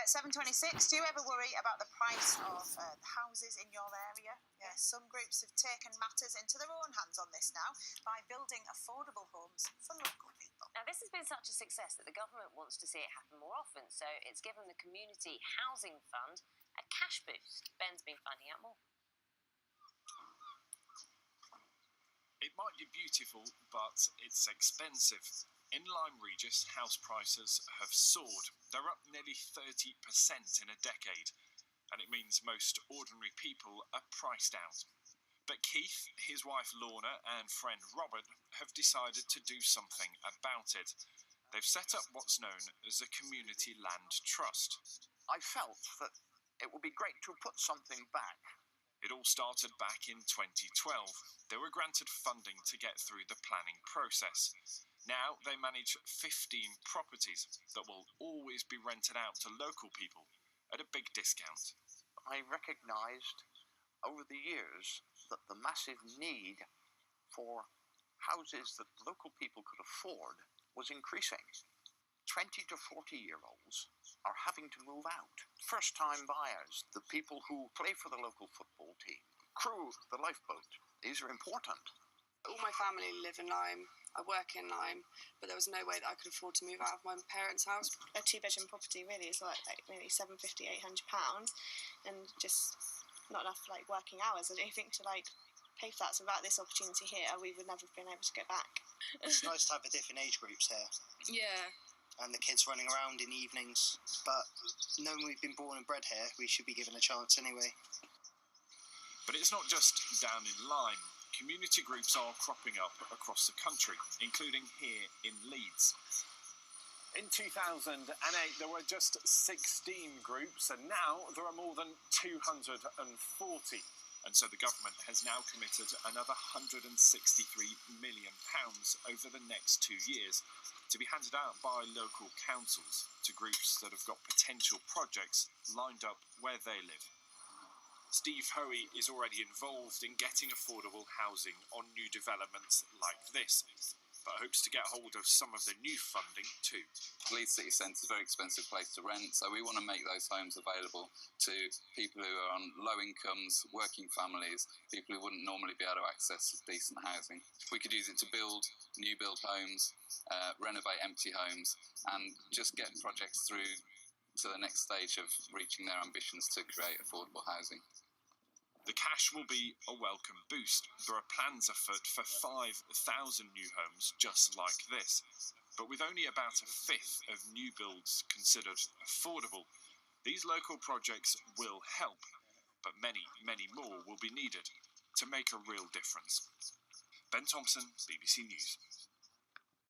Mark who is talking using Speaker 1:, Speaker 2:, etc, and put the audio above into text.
Speaker 1: At 7:26, do you ever worry about the price of houses in your area? Yes, some groups have taken matters into their own hands on this now by building affordable homes for local people.
Speaker 2: Now, this has been such a success that the government wants to see it happen more often, so it's given the Community Housing Fund a cash boost. Ben's been finding out more.
Speaker 3: It might be beautiful, but it's expensive. In Lyme Regis, house prices have soared. They're up nearly 30% in a decade, and it means most ordinary people are priced out. But Keith, his wife Lorna and friend Robert have decided to do something about it. They've set up what's known as a Community Land Trust.
Speaker 4: I felt that it would be great to put something back.
Speaker 3: It all started back in 2012. They were granted funding to get through the planning process. Now they manage 15 properties that will always be rented out to local people at a big discount.
Speaker 4: I recognised over the years that the massive need for houses that local people could afford was increasing. 20 to 40-year-olds are having to move out. First-time buyers, the people who play for the local football team, crew, the lifeboat, these are important.
Speaker 5: All my family live in Lyme. I work in Lyme, but there was no way that I could afford to move out of my parents' house. A two-bedroom property really is like maybe £750, £800, and just not enough working hours. I don't think to pay for that. So without this opportunity here, we would never have been able to get back.
Speaker 6: It's nice to have the different age groups here.
Speaker 5: Yeah.
Speaker 6: And the kids running around in the evenings. But knowing we've been born and bred here, we should be given a chance anyway.
Speaker 3: But it's not just down in Lyme. Community groups are cropping up across the country, including here in Leeds.
Speaker 7: In 2008, there were just 16 groups, and now there are more than 240.
Speaker 3: And so the government has now committed another £163 million over the next 2 years to be handed out by local councils to groups that have got potential projects lined up where they live. Steve Hoey is already involved in getting affordable housing on new developments like this, but hopes to get hold of some of the new funding too.
Speaker 8: Leeds City Centre is a very expensive place to rent, so we want to make those homes available to people who are on low incomes, working families, people who wouldn't normally be able to access decent housing. We could use it to build new build homes, renovate empty homes, and just get projects through to the next stage of reaching their ambitions to create affordable housing.
Speaker 3: The cash will be a welcome boost. There are plans afoot for 5,000 new homes just like this. But with only about a fifth of new builds considered affordable, these local projects will help, but many, many more will be needed to make a real difference. Ben Thompson, BBC News.